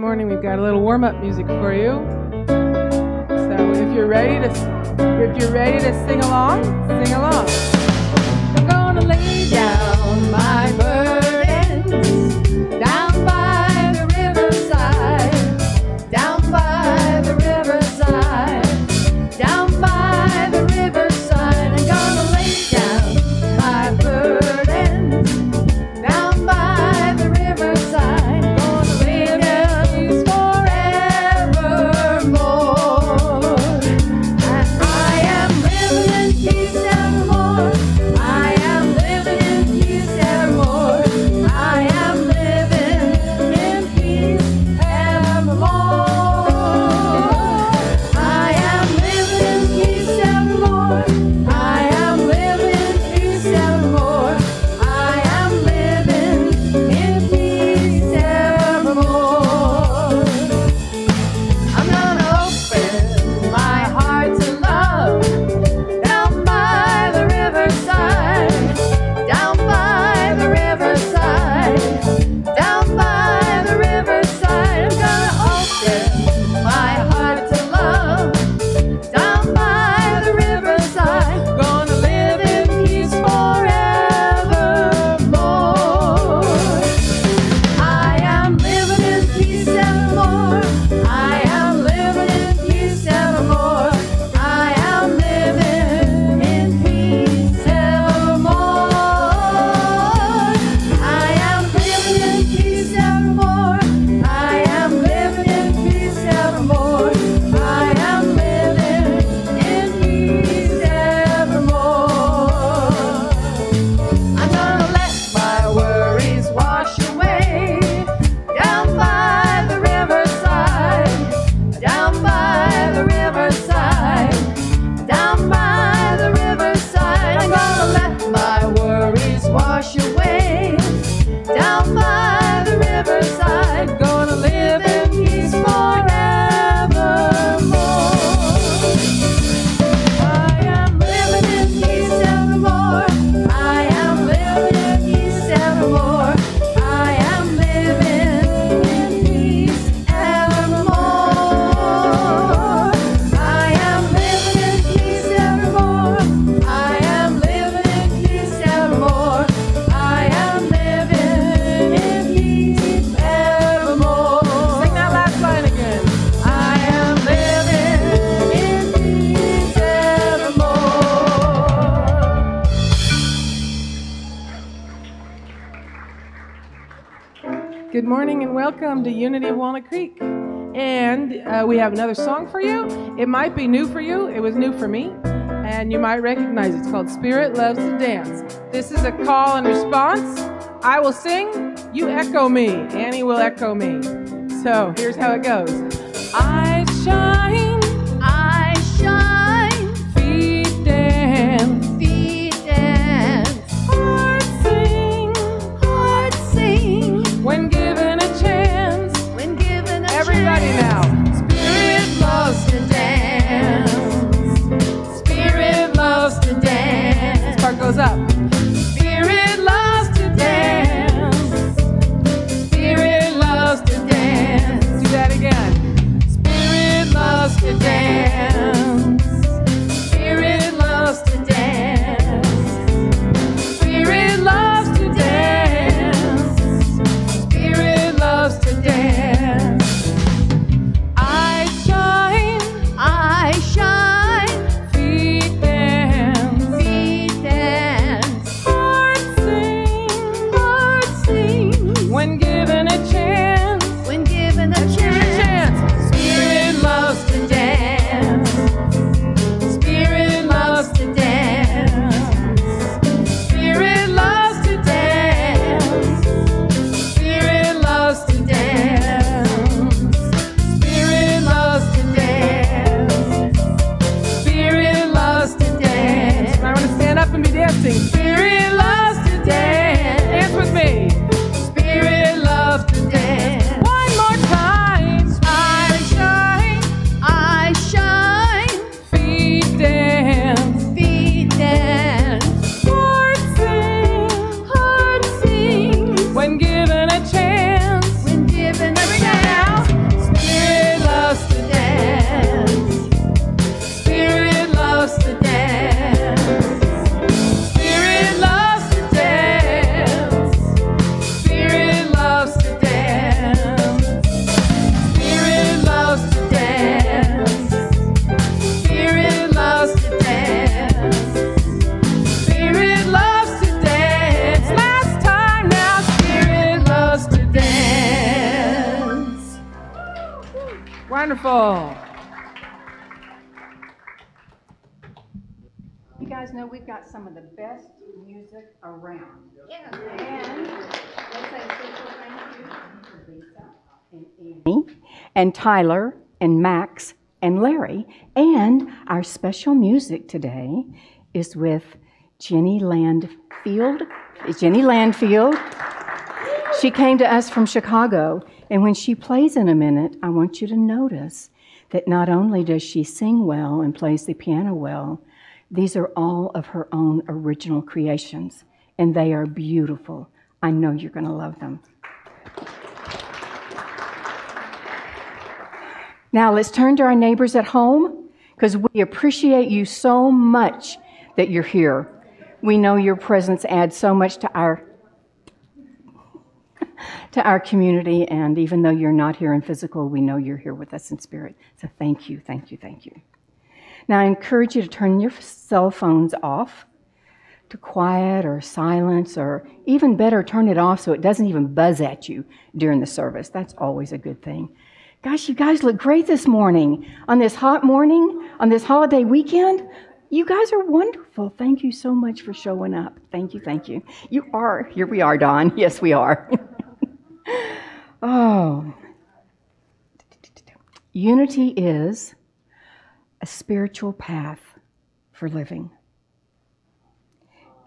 morning we've got a little warm-up music for you. So if you're ready to sing along, sing along. I'm gonna lay down my burdens down by the riverside, down by the riverside, down by the riverside. I'm gonna lay down my burdens down by the riverside. Gonna live in peace forevermore. And I am living in peace evermore. I am living in peace evermore. I am living in peace evermore. I am living in peace evermore. I am living in peace evermore. I am living in peace evermore. I'm gonna open my heart to love down by the riverside, down by the riverside, down by the riverside. I'm gonna open my heart to love down by the riverside. Gonna live in peace forevermore. I am living in peace evermore. I am living in peace evermore. I am living in peace evermore. I am living in peace evermore. I am living in peace evermore. I am living in peace evermore. I'm gonna let my worries wash away down by the riverside, down by the riverside, down by the riverside. I'm gonna let my worries wash away down by the riverside. Gonna live in peace forevermore. I am living in peace evermore. I am living in peace evermore. I am living in peace evermore. I am living in peace evermore. I am living in peace evermore. I am living in peace evermore. Sing that last line again. I am living in peace evermore. Good morning and welcome to Unity of Walnut Creek. And we have another song for you. It might be new for you. It was new for me. And you might recognize it. It's called Spirit Loves to Dance. This is a call and response. I will sing, you echo me. Annie will echo me. So here's how it goes. I shine, feet dance, heart sing, when given a chance. Everybody now. Spirit loves to dance. Spirit loves to dance. This part goes up. Spirit loves to dance. Spirit loves to dance. Do that again. Spirit loves to dance. Spirit loves to dance. Spirit loves to dance. Spirit loves to dance. I shine, feet dance, heart sing, when given a chance. Let's give it a chance. Spirit loves to dance. Spirit loves to dance. Spirit loves to dance. Spirit loves to dance. Spirit loves to dance. Spirit loves to dance. I want to stand up and be dancing. Spirit loves to dance. Dance with me. Spirit loves to dance. One more time. I shine, feet dance, heart sing, when given a chance. Here we go now. Wonderful. You guys know we've got some of the best music around. Yeah. And let's say a special thank you to Lisa and Annie and Tyler and Max and Larry. And our special music today is with Jenny Landfield. Jenny Landfield. She came to us from Chicago, and when she plays in a minute, I want you to notice that not only does she sing well and plays the piano well, these are all of her own original creations, and they are beautiful. I know you're going to love them. Now let's turn to our neighbors at home, because we appreciate you so much that you're here. We know your presence adds so much to our community, and even though you're not here in physical, we know you're here with us in spirit. So thank you, thank you, thank you. Now I encourage you to turn your cell phones off to quiet or silence, or even better, turn it off so it doesn't even buzz at you during the service. That's always a good thing. Gosh, you guys look great this morning. On this hot morning, on this holiday weekend, you guys are wonderful. Thank you so much for showing up. Thank you, thank you. You are. Here we are, Don. Yes, we are. Oh. Unity is a spiritual path for living.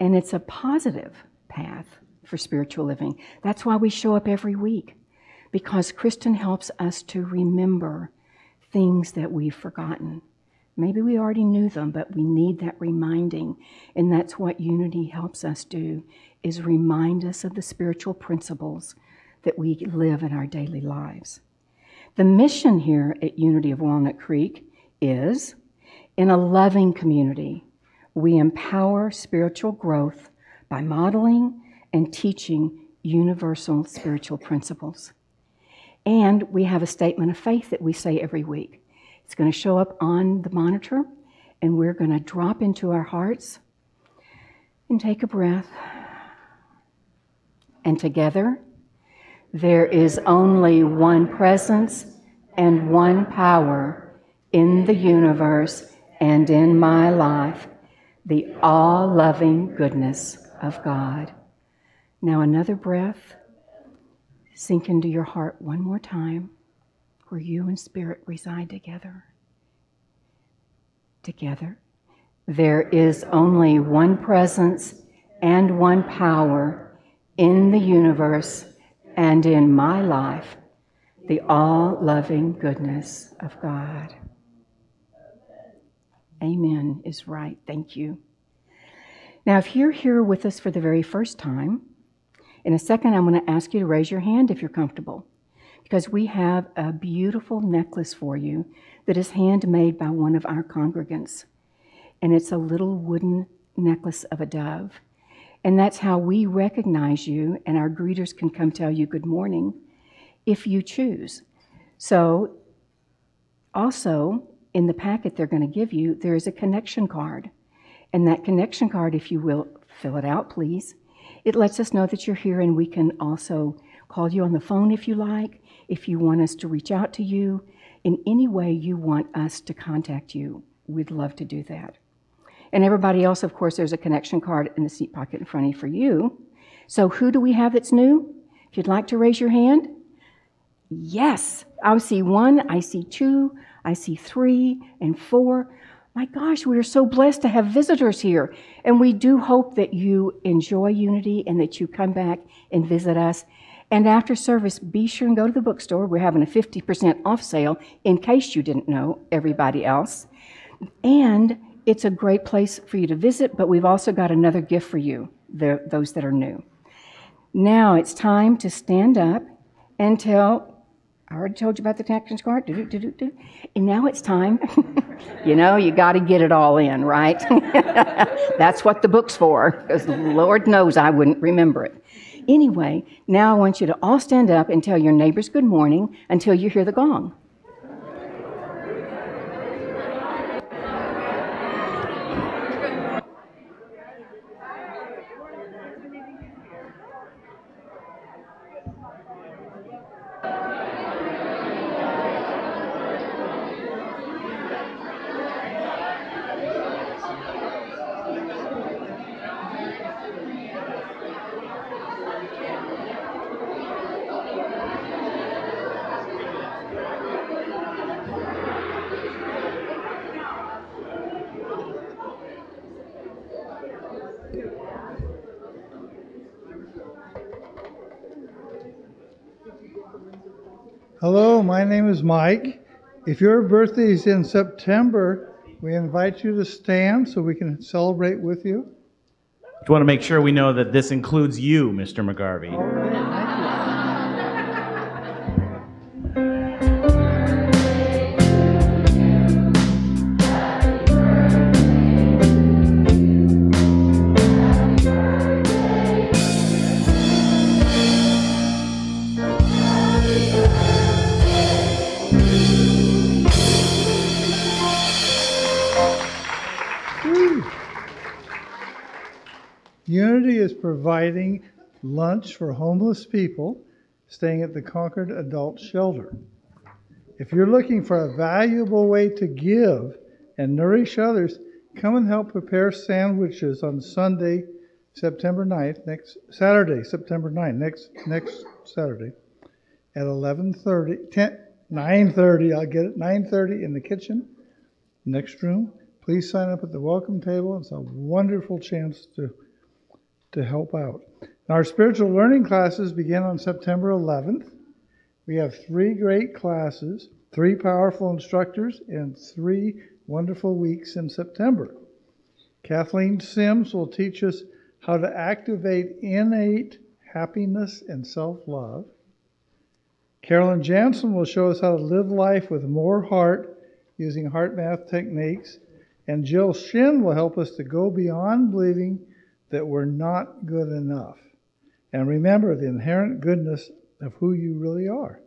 And it's a positive path for spiritual living. That's why we show up every week, because Kristen helps us to remember things that we've forgotten. Maybe we already knew them, but we need that reminding. And that's what Unity helps us do, is remind us of the spiritual principles that we live in our daily lives. The mission here at Unity of Walnut Creek is, in a loving community, we empower spiritual growth by modeling and teaching universal spiritual principles. And we have a statement of faith that we say every week. It's going to show up on the monitor, and we're going to drop into our hearts and take a breath. And together, there is only one presence and one power in the universe and in my life, the all-loving goodness of God. Now another breath. Sink into your heart one more time, where you and Spirit reside together. Together. There is only one presence and one power in the universe and in my life, the all-loving goodness of God. Amen is right. Thank you. Now, if you're here with us for the very first time, in a second I'm going to ask you to raise your hand if you're comfortable, because we have a beautiful necklace for you that is handmade by one of our congregants. And it's a little wooden necklace of a dove. And that's how we recognize you, and our greeters can come tell you good morning if you choose. So also in the packet they're going to give you, there is a connection card. And that connection card, if you will, fill it out, please. It lets us know that you're here, and we can also call you on the phone if you like, if you want us to reach out to you. In any way you want us to contact you, we'd love to do that. And everybody else, of course, there's a connection card in the seat pocket in front of you for you. So who do we have that's new? If you'd like to raise your hand. Yes, I see 1, I see 2, I see 3 and 4. My gosh, we are so blessed to have visitors here. And we do hope that you enjoy Unity and that you come back and visit us. And after service, be sure and go to the bookstore. We're having a 50% off sale, in case you didn't know, everybody else. And it's a great place for you to visit, but we've also got another gift for you, those that are new. Now it's time to stand up and tell, I already told you about the connection card, and now it's time, you know, you got to get it all in, right? That's what the book's for, because Lord knows I wouldn't remember it. Anyway, now I want you to all stand up and tell your neighbors good morning until you hear the gong. Hello, my name is Mike. If your birthday is in September, we invite you to stand so we can celebrate with you. Just want to make sure we know that this includes you, Mr. McGarvey. Okay, thank you. Unity is providing lunch for homeless people staying at the Concord Adult Shelter. If you're looking for a valuable way to give and nourish others, come and help prepare sandwiches on Saturday, September 9th, next Saturday at 9:30 in the kitchen, next room. Please sign up at the welcome table. It's a wonderful chance to help out. Our spiritual learning classes begin on September 11th. We have 3 great classes, 3 powerful instructors, and 3 wonderful weeks in September. Kathleen Sims will teach us how to activate innate happiness and self-love. Carolyn Jansen will show us how to live life with more heart using heart math techniques. And Jill Shin will help us to go beyond believing that we're not good enough. And remember the inherent goodness of who you really are.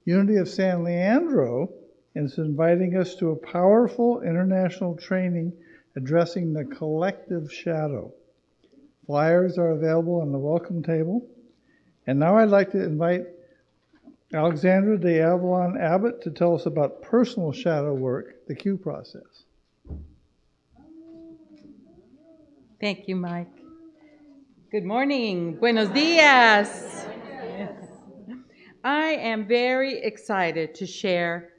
Unity of San Leandro is inviting us to a powerful international training addressing the collective shadow. Flyers are available on the welcome table. And now I'd like to invite Alexandra de Avalon Abbott to tell us about personal shadow work, the Q process. Thank you, Mike. Good morning. Buenos dias. I am very excited to share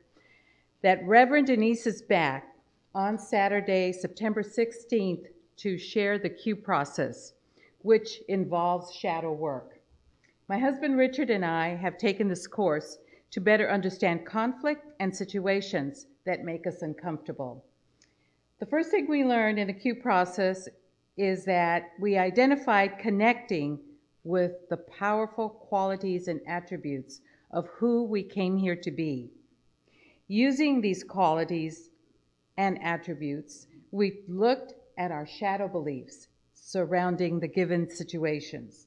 that Reverend Denise is back on Saturday, September 16th, to share the Q process, which involves shadow work. My husband Richard and I have taken this course to better understand conflict and situations that make us uncomfortable. The first thing we learned in the Q process is that we identified connecting with the powerful qualities and attributes of who we came here to be. Using these qualities and attributes, we looked at our shadow beliefs surrounding the given situations.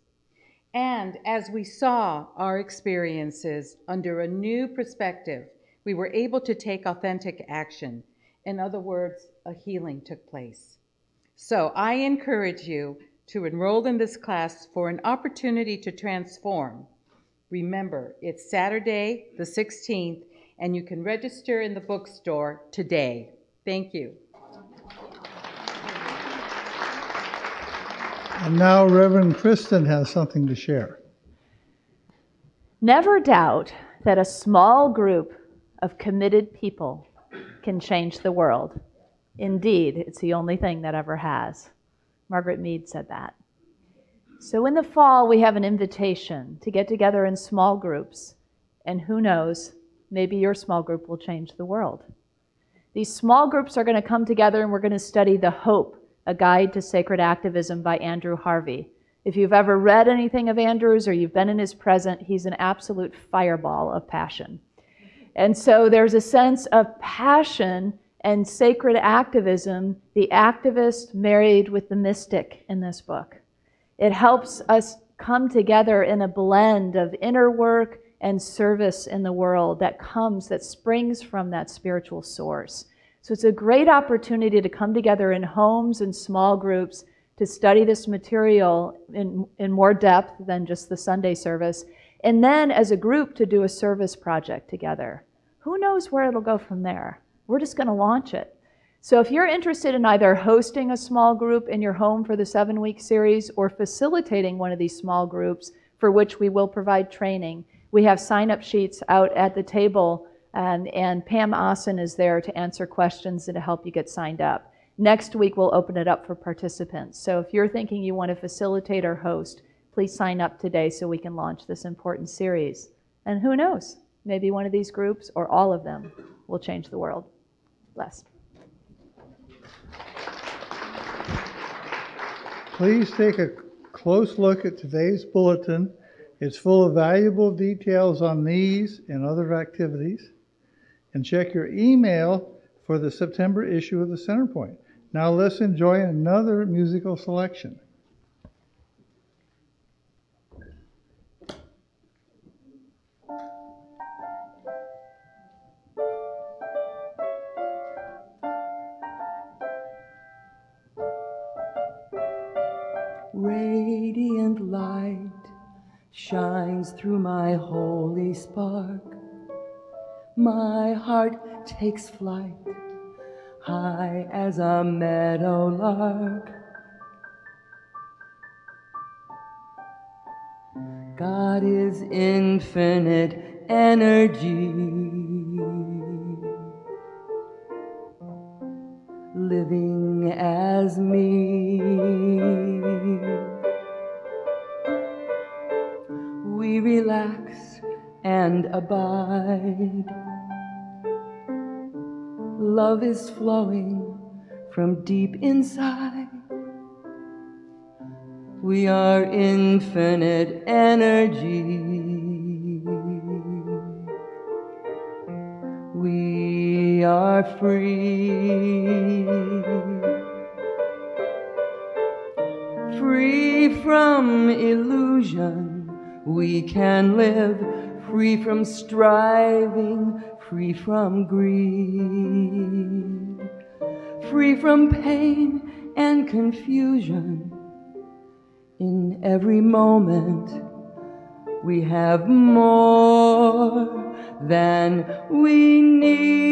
And as we saw our experiences under a new perspective, we were able to take authentic action. In other words, a healing took place. So I encourage you to enroll in this class for an opportunity to transform. Remember, it's Saturday the 16th, and you can register in the bookstore today. Thank you. And now Reverend Kristen has something to share. Never doubt that a small group of committed people can change the world. Indeed, it's the only thing that ever has. Margaret Mead said that. So in the fall, we have an invitation to get together in small groups. And who knows, maybe your small group will change the world. These small groups are going to come together and we're going to study The Hope, A Guide to Sacred Activism by Andrew Harvey. If you've ever read anything of Andrew's or you've been in his presence, he's an absolute fireball of passion. And so there's a sense of passion and sacred activism, the activist married with the mystic in this book. It helps us come together in a blend of inner work and service in the world that springs from that spiritual source. So it's a great opportunity to come together in homes and small groups to study this material in more depth than just the Sunday service, and then as a group to do a service project together. Who knows where it'll go from there? We're just going to launch it. So if you're interested in either hosting a small group in your home for the 7-week series or facilitating one of these small groups for which we will provide training, we have sign-up sheets out at the table, and Pam Asen is there to answer questions and to help you get signed up. Next week, we'll open it up for participants. So if you're thinking you want to facilitate or host, please sign up today so we can launch this important series. And who knows? Maybe one of these groups or all of them will change the world. Bless. Please take a close look at today's bulletin. It's full of valuable details on these and other activities. And check your email for the September issue of the Centerpoint. Now let's enjoy another musical selection. Radiant light shines through my holy spark. My heart takes flight, high as a meadowlark. God is infinite energy, living as me. We relax and abide. Love is flowing from deep inside. We are infinite energy. We are free. Free from illusion. We can live free from striving, free from greed, free from pain and confusion. In every moment, we have more than we need.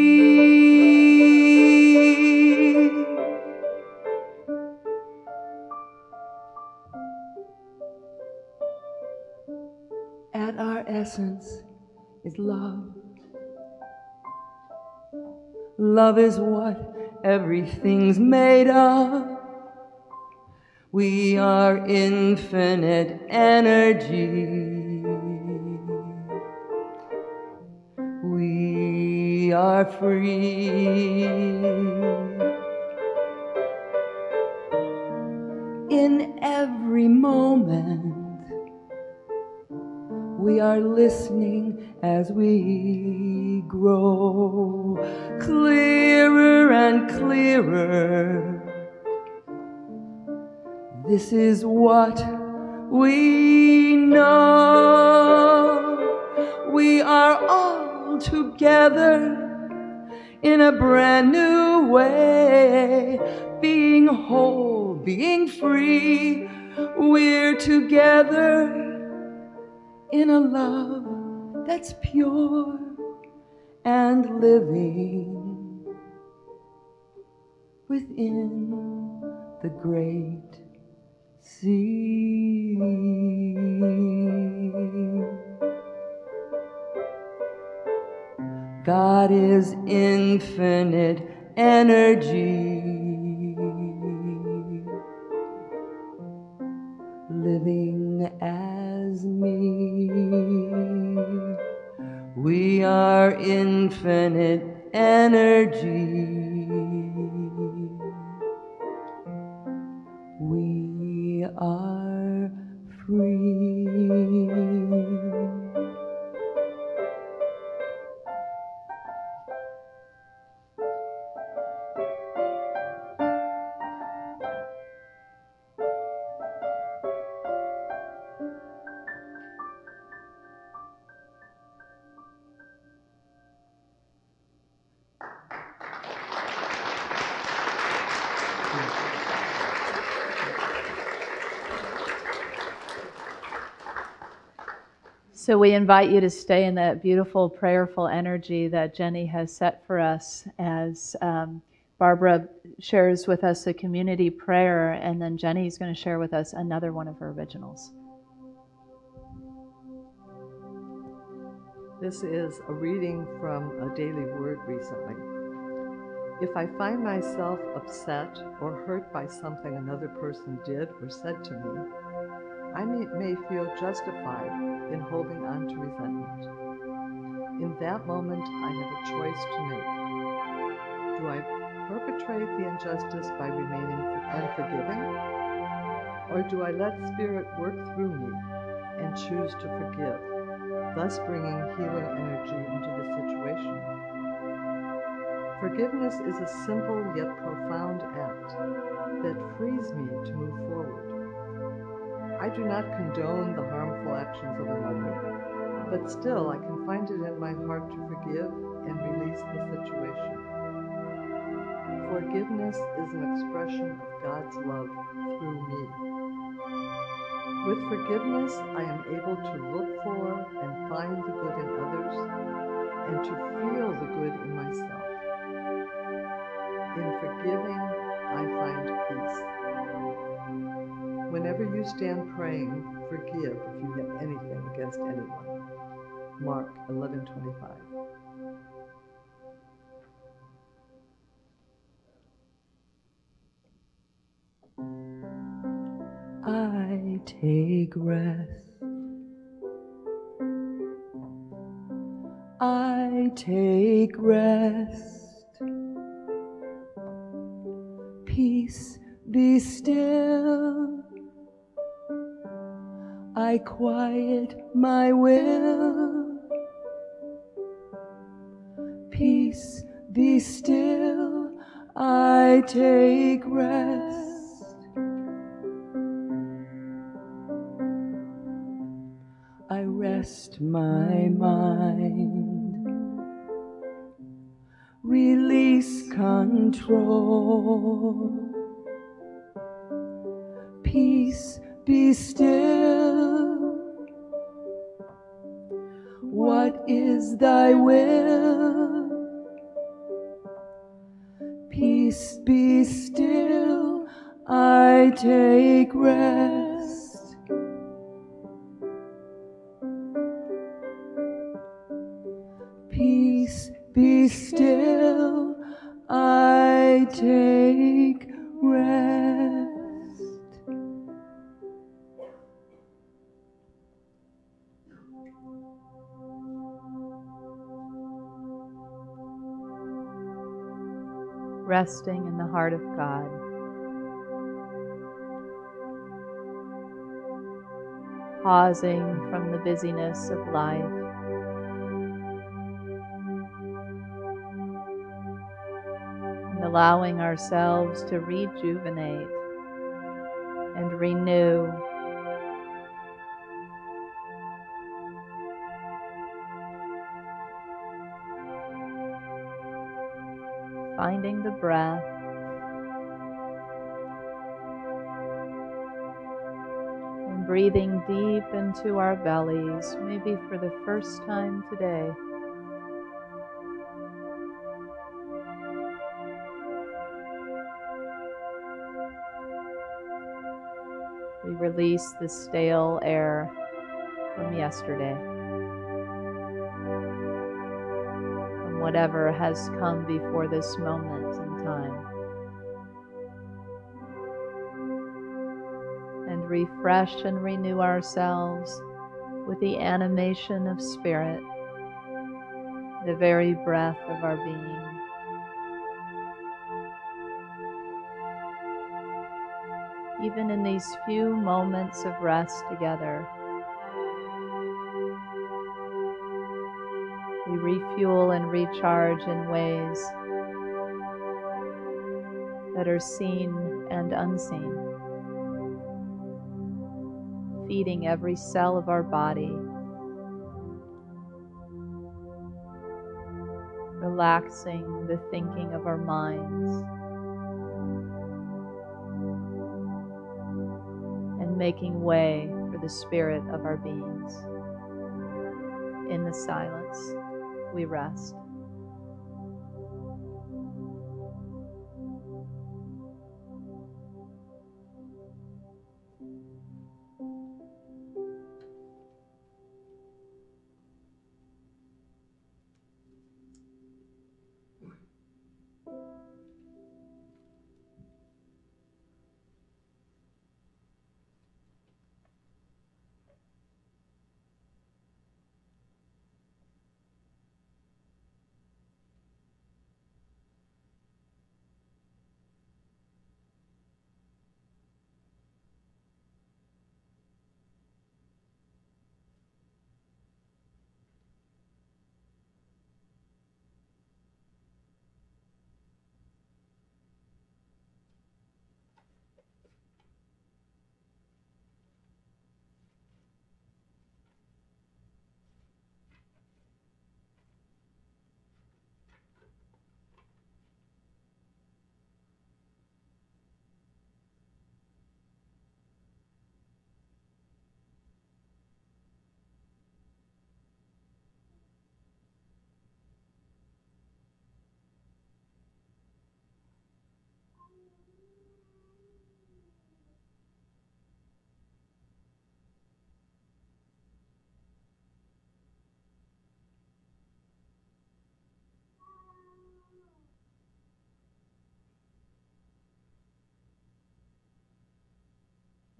At our essence is love. Love is what everything's made of. We are infinite energy. We are free. In every moment, we are listening as we grow clearer and clearer. This is what we know. We are all together in a brand new way, being whole, being free. We're together in a love that's pure and living within the great sea. God is infinite energy, living as me. We are infinite energy. We are free. So we invite you to stay in that beautiful, prayerful energy that Jenny has set for us as Barbara shares with us a community prayer, and then Jenny's going to share with us another one of her originals. This is a reading from a Daily Word recently. If I find myself upset or hurt by something another person did or said to me, I may feel justified in holding on to resentment. In that moment, I have a choice to make. Do I perpetrate the injustice by remaining unforgiving? Or do I let Spirit work through me and choose to forgive, thus bringing healing energy into the situation? Forgiveness is a simple yet profound act that frees me to move forward. I do not condone the harmful actions of another, but still I can find it in my heart to forgive and release the situation. Forgiveness is an expression of God's love through me. With forgiveness, I am able to look for and find the good in others and to feel the good in myself. In forgiving, I find peace. Whenever you stand praying, forgive if you have anything against anyone. Mark 11:25. I take rest. I take rest. Peace, be still. I quiet my will. Peace, be still. I take rest. I rest my mind, release control. Peace, be still. What is thy will? Peace, be still. I take rest. Peace, be still, I take rest. Resting in the heart of God. Pausing from the busyness of life. Allowing ourselves to rejuvenate and renew. Finding the breath. And breathing deep into our bellies, maybe for the first time today. We release the stale air from yesterday, from whatever has come before this moment in time, and refresh and renew ourselves with the animation of Spirit, the very breath of our being. Even in these few moments of rest together, we refuel and recharge in ways that are seen and unseen, feeding every cell of our body, relaxing the thinking of our minds, making way for the spirit of our beings. In the silence, we rest.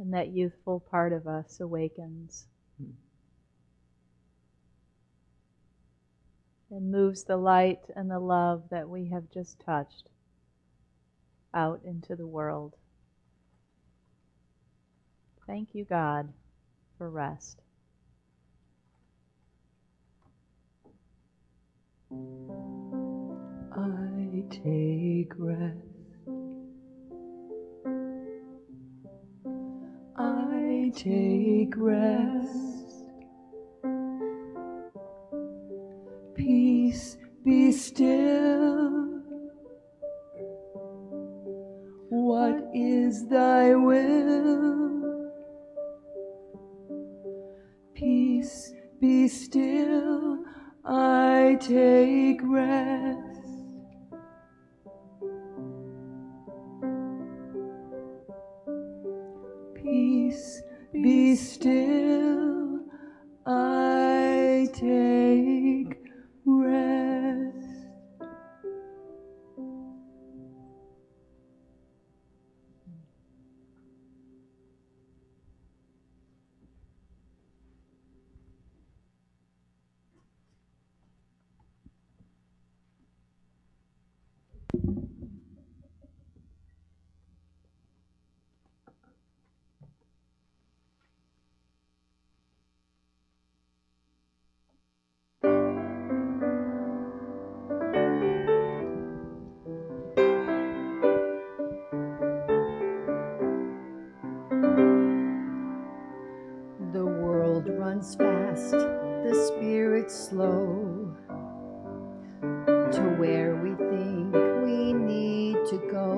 and that youthful part of us awakens and moves the light and the love that we have just touched out into the world. Thank you, God, for rest. I take rest. I take rest. Peace, be still. What is thy will? Peace, be still. I take rest. Peace, be still. I take rest. The world runs fast, the spirit's slow to where we think we need to go.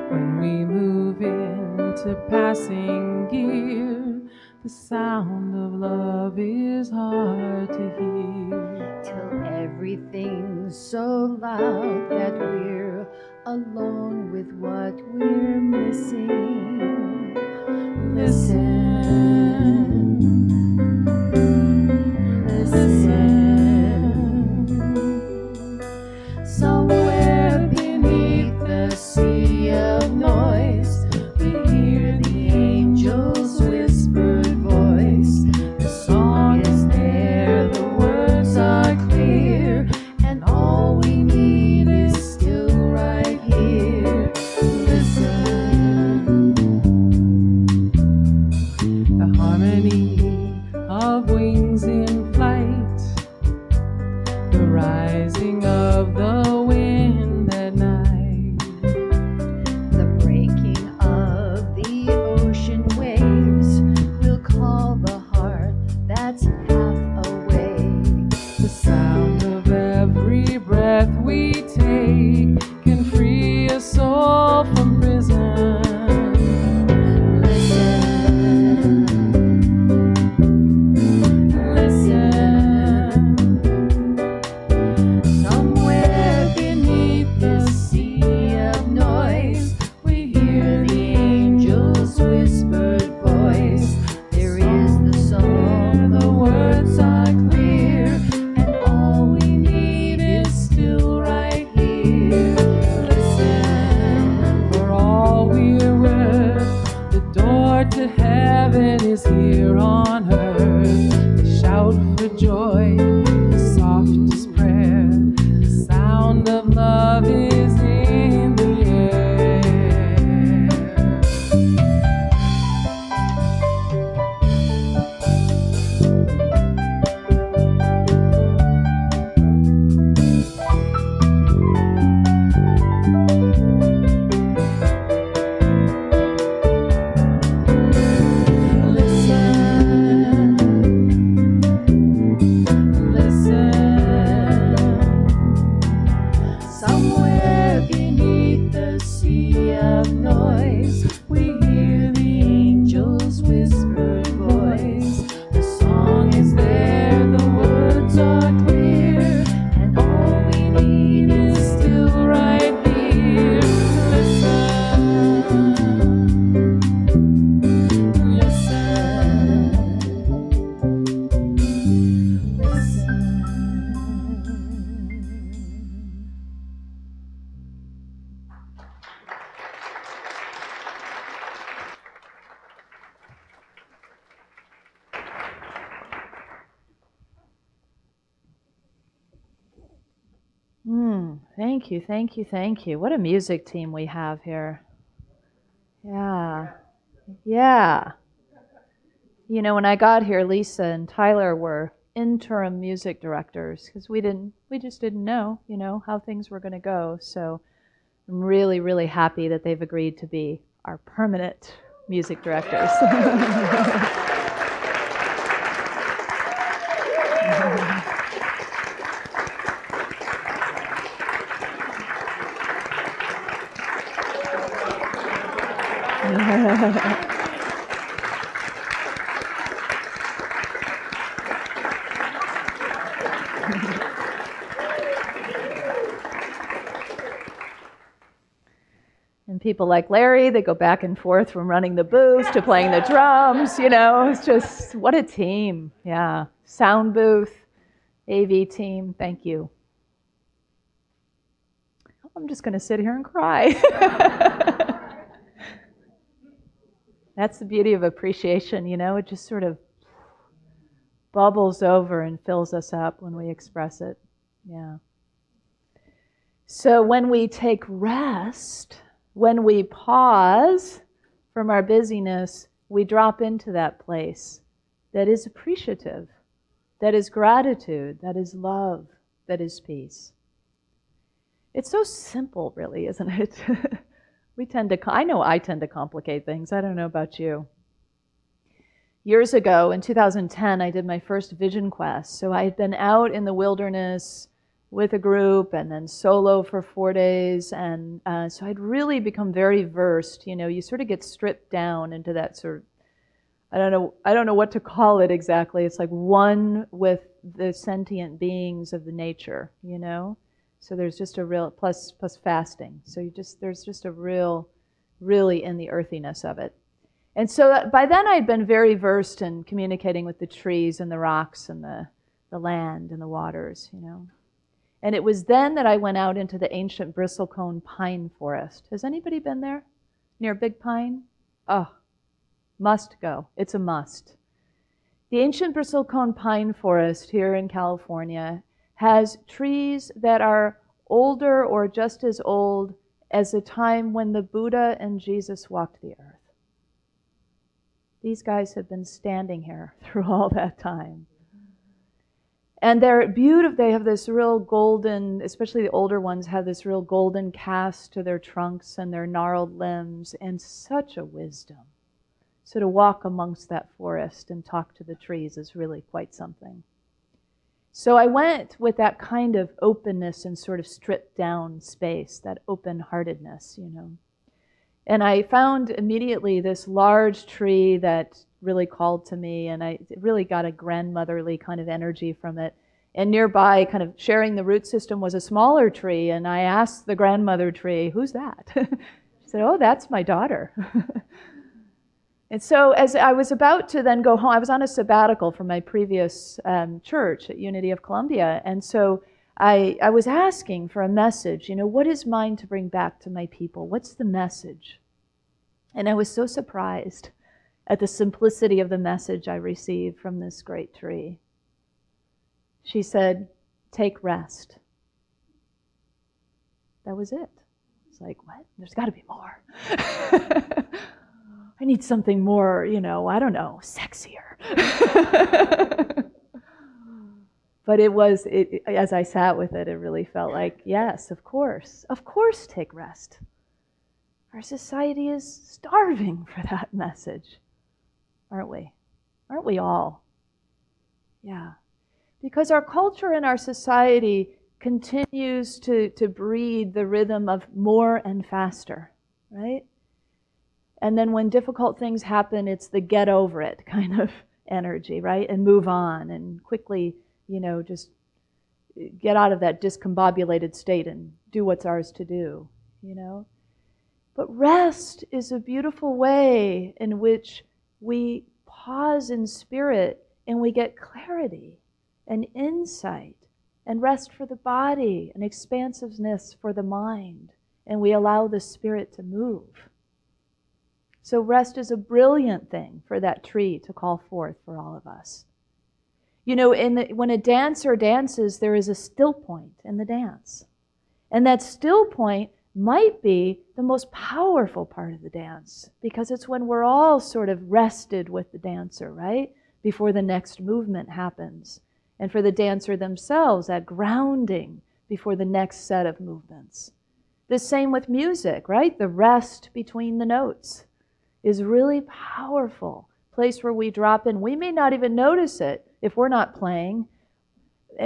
When we move into passing gear, the sound of love is hard to hear. Till everything's so loud that we're alone with what we're missing. Listen, listen. Somewhere beneath the sea of noise, we hear the angel's whispered voice. The song is there, the words are clear, and all we need is still right here. Listen. The harmony of wings in flight, the rising of the wind at night, The breaking of the ocean waves will call the heart that's half awake. the sound of every breath we take can free a soul from prison. Listen, listen. Somewhere beneath the sea of noise, we hear the angel's whispered voice. There is the song, the words are clear, and all we need is still right here. Listen, For all we're worth, the door to heaven is here on earth. The shout for joy, the softest prayer, the sound of love is in the air. listen. Thank you, thank you, thank you. What a music team we have here. Yeah. Yeah. You know, when I got here, Lisa and Tyler were interim music directors because we just didn't know, how things were going to go. So I'm really, really happy that they've agreed to be our permanent music directors. And people like Larry, they go back and forth from running the booth to playing the drums, It's just, what a team. Yeah. Sound booth, AV team, thank you. I'm just going to sit here and cry. That's the beauty of appreciation, It just sort of bubbles over and fills us up when we express it. Yeah. So when we take rest, when we pause from our busyness, we drop into that place that is appreciative, that is gratitude, that is love, that is peace. It's so simple, really, isn't it? I know I tend to complicate things. I don't know about you. Years ago, in 2010, I did my first vision quest. So I had been out in the wilderness with a group and then solo for 4 days. And so I'd really become very versed. You sort of get stripped down into that sort of, I don't know what to call it exactly. It's like one with the sentient beings of the nature, So there's just a real, plus fasting. So there's just a really in the earthiness of it. And so by then I'd been very versed in communicating with the trees and the rocks and the land and the waters, And it was then that I went out into the ancient bristlecone pine forest. Has anybody been there? Near Big Pine? Oh, must go. It's a must. The ancient bristlecone pine forest here in California has trees that are older or just as old as the time when the Buddha and Jesus walked the earth. These guys have been standing here through all that time. And they're beautiful. They have this real golden, especially the older ones, have this real golden cast to their trunks and their gnarled limbs, and such a wisdom. So to walk amongst that forest and talk to the trees is really quite something. So I went with that kind of openness and sort of stripped down space, that open-heartedness, And I found immediately this large tree that really called to me, and I really got a grandmotherly kind of energy from it. And nearby, kind of sharing the root system, was a smaller tree, and I asked the grandmother tree, "Who's that?" She said, "Oh, that's my daughter." And so as I was about to then go home, I was on a sabbatical from my previous church at Unity of Columbia, and so I was asking for a message, what is mine to bring back to my people? What's the message? And I was so surprised at the simplicity of the message I received from this great tree. She said, "Take rest." That was it. It's like, what? There's got to be more. I need something more, I don't know, sexier. But as I sat with it, it really felt like, yes, of course take rest. Our society is starving for that message, aren't we? Aren't we all? Yeah. Because our culture and our society continues to breed the rhythm of more and faster, right? And then when difficult things happen, it's the get over it kind of energy, right? And move on and quickly, just get out of that discombobulated state and do what's ours to do, But rest is a beautiful way in which we pause in spirit and we get clarity and insight and rest for the body and expansiveness for the mind, and we allow the spirit to move. So rest is a brilliant thing for that tree to call forth for all of us. When a dancer dances, there is a still point in the dance. And that still point might be the most powerful part of the dance, because it's when we're all sort of rested with the dancer, right? Before the next movement happens. And for the dancer themselves, that grounding before the next set of movements. The same with music, right? The rest between the notes is really powerful. Place where we drop in. We may not even notice it if we're not playing,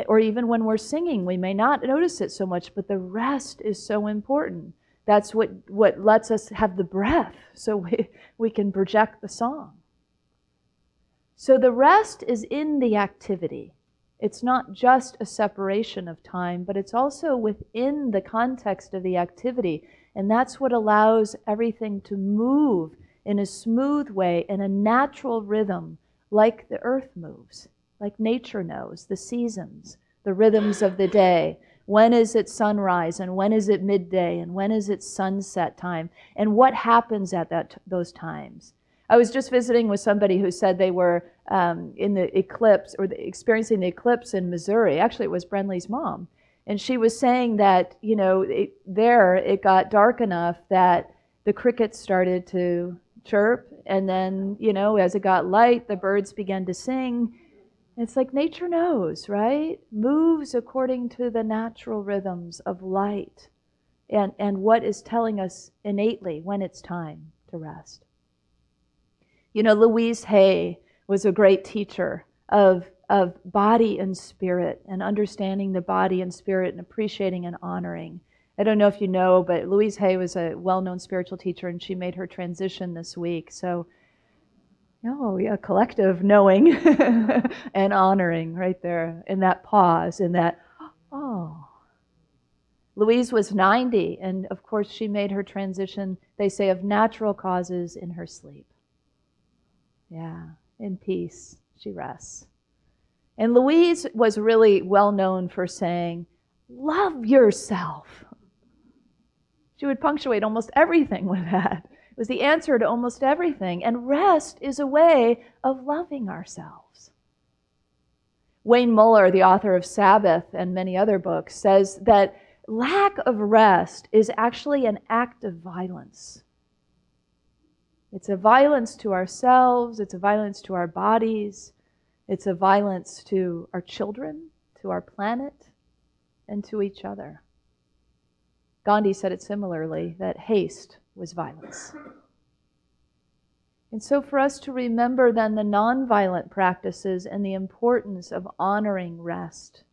or even when we're singing, we may not notice it so much, but the rest is so important. That's what lets us have the breath so we can project the song. So the rest is in the activity. It's not just a separation of time, but it's also within the context of the activity. And that's what allows everything to move in a smooth way, in a natural rhythm, like the earth moves, like nature knows, the seasons, the rhythms of the day. When is it sunrise, and when is it midday, and when is it sunset time, and what happens at those times? I was just visiting with somebody who said they were in the eclipse, or experiencing the eclipse in Missouri. Actually, it was Brenly's mom. And she was saying that, you know, it got dark enough that the crickets started to chirp. And then, you know, as it got light, the birds began to sing. It's like nature knows, right? Moves according to the natural rhythms of light and what is telling us innately when it's time to rest. You know, Louise Hay was a great teacher of body and spirit, and understanding the body and spirit and appreciating and honoring. I don't know if you know, but Louise Hay was a well-known spiritual teacher, and she made her transition this week. So, a collective knowing and honoring right there in that pause, in that, oh. Louise was 90, and of course she made her transition, they say, of natural causes in her sleep. Yeah, in peace, she rests. And Louise was really well known for saying, love yourself. She would punctuate almost everything with that. It was the answer to almost everything. And rest is a way of loving ourselves. Wayne Muller, the author of Sabbath and many other books, says that lack of rest is actually an act of violence. It's a violence to ourselves, it's a violence to our bodies, it's a violence to our children, to our planet, and to each other. Gandhi said it similarly, that haste was violence. And so for us to remember then the nonviolent practices and the importance of honoring rest,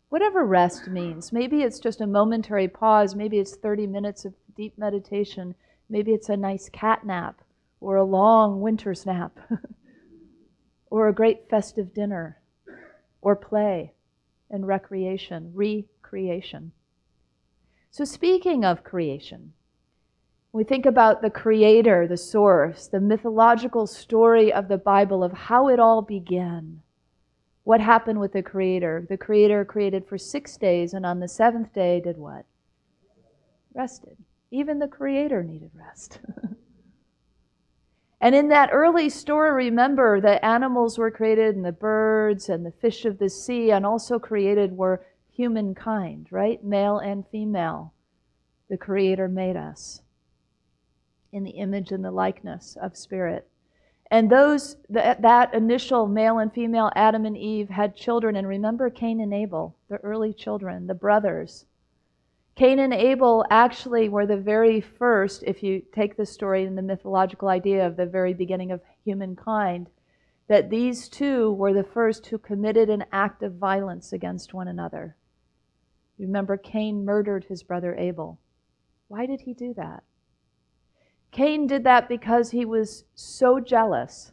whatever rest means. Maybe it's just a momentary pause, maybe it's 30 minutes of deep meditation, maybe it's a nice cat nap, or a long winter's nap, or a great festive dinner, or play and recreation, recreation. So speaking of creation, we think about the Creator, the source, the mythological story of the Bible of how it all began. What happened with the Creator? The Creator created for 6 days, and on the 7th day did what? Rested. Even the Creator needed rest. And in that early story, remember, the animals were created, and the birds and the fish of the sea, and also created were humankind, right? Male and female. The Creator made us in the image and the likeness of Spirit. And that initial male and female, Adam and Eve, had children. And remember Cain and Abel, the early children, the brothers. Cain and Abel actually were the very first, if you take the story and the mythological idea of the very beginning of humankind, that these two were the first who committed an act of violence against one another. Remember, Cain murdered his brother Abel. Why did he do that? Cain did that because he was so jealous,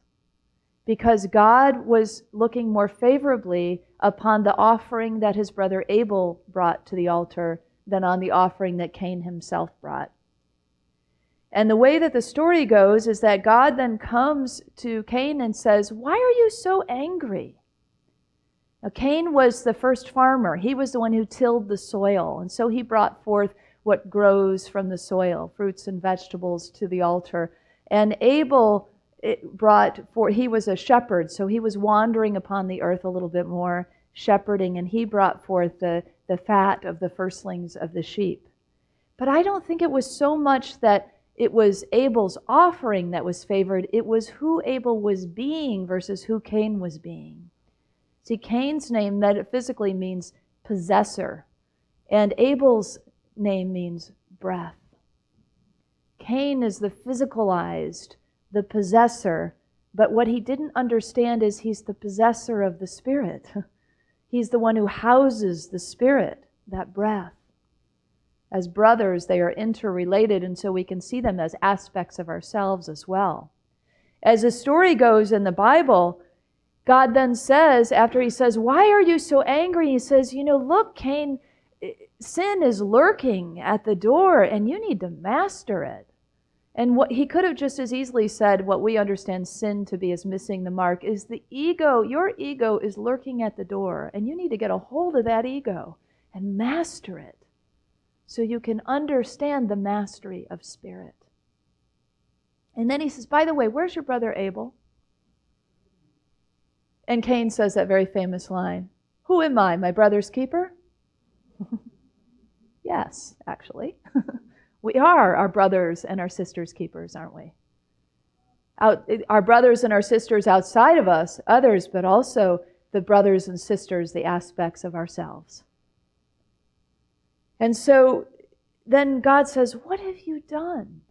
because God was looking more favorably upon the offering that his brother Abel brought to the altar than on the offering that Cain himself brought. And the way that the story goes is that God then comes to Cain and says, "Why are you so angry?" Now, Cain was the first farmer. He was the one who tilled the soil. And so he brought forth what grows from the soil, fruits and vegetables, to the altar. And Abel he was a shepherd, so he was wandering upon the earth a little bit more, shepherding, and he brought forth the fat of the firstlings of the sheep But I don't think it was so much that it was Abel's offering that was favored. It was who Abel was being versus who Cain was being. See, Cain's name metaphysically means possessor, and Abel's name means breath. Cain is the physicalized, the possessor, but what he didn't understand is he's the possessor of the Spirit. He's the one who houses the Spirit, that breath. As brothers, they are interrelated, and so we can see them as aspects of ourselves as well. As the story goes in the Bible, God then says, after he says, why are you so angry? He says, look, Cain, sin is lurking at the door, and you need to master it. And what he could have just as easily said, what we understand sin to be as missing the mark, is the ego, your ego is lurking at the door, and you need to get a hold of that ego and master it, so you can understand the mastery of spirit. And then he says, by the way, where's your brother Abel? And Cain says that very famous line, who am I, my brother's keeper? Yes, actually. We are our brothers and our sisters' keepers, aren't we? Our brothers and our sisters outside of us, others, but also the brothers and sisters, the aspects of ourselves. And so then God says, what have you done?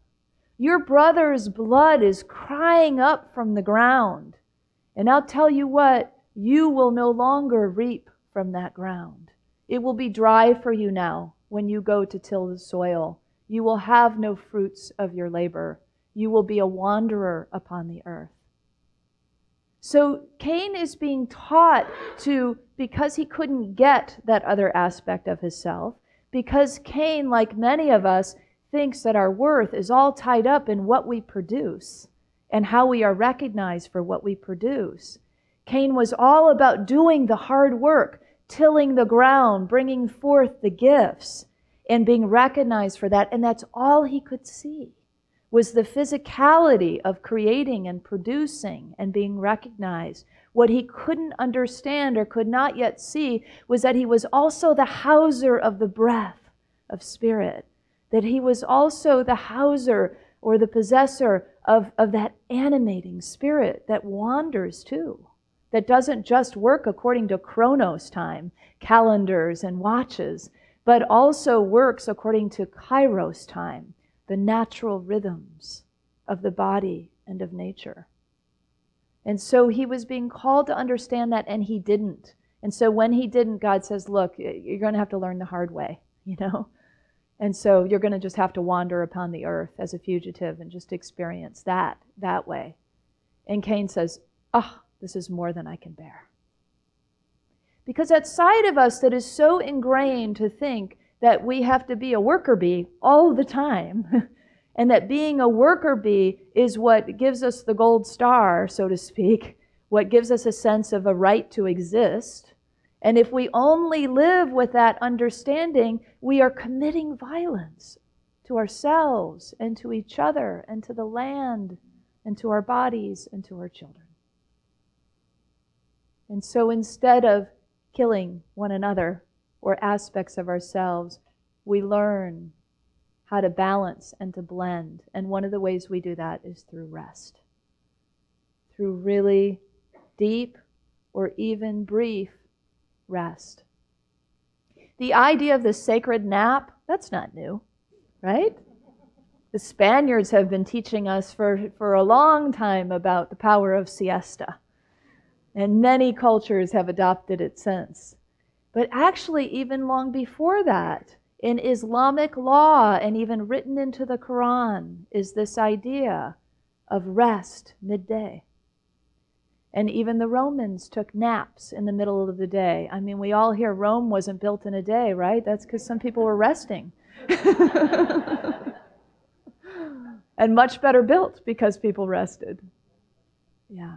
Your brother's blood is crying up from the ground. And I'll tell you what, you will no longer reap from that ground. It will be dry for you now when you go to till the soil. You will have no fruits of your labor. You will be a wanderer upon the earth. So Cain is being taught to, because he couldn't get that other aspect of himself, because Cain, like many of us, thinks that our worth is all tied up in what we produce and how we are recognized for what we produce. Cain was all about doing the hard work, tilling the ground, bringing forth the gifts, and being recognized for that. And that's all he could see, was the physicality of creating and producing and being recognized. What he couldn't understand or could not yet see was that he was also the houser of the breath of spirit, that he was also the houser or the possessor of that animating spirit that wanders too, that doesn't just work according to Chronos time, calendars and watches, but also works according to Kairos time, the natural rhythms of the body and of nature. And so he was being called to understand that, and he didn't. And so when he didn't, God says, look, you're going to have to learn the hard way, And so you're going to just have to wander upon the earth as a fugitive and just experience that way. And Cain says, this is more than I can bear. Because that side of us that is so ingrained to think that we have to be a worker bee all the time, and that being a worker bee is what gives us the gold star, so to speak, what gives us a sense of a right to exist. And if we only live with that understanding, we are committing violence to ourselves and to each other and to the land and to our bodies and to our children. And so instead of killing one another or aspects of ourselves, we learn how to balance and to blend. And one of the ways we do that is through rest. Through really deep or even brief rest. The idea of the sacred nap, that's not new, right? The Spaniards have been teaching us for a long time about the power of siesta. And many cultures have adopted it since. But actually, even long before that, in Islamic law and even written into the Quran, is this idea of rest midday. And even the Romans took naps in the middle of the day. I mean, we all hear Rome wasn't built in a day, right? That's because some people were resting. And much better built because people rested. Yeah.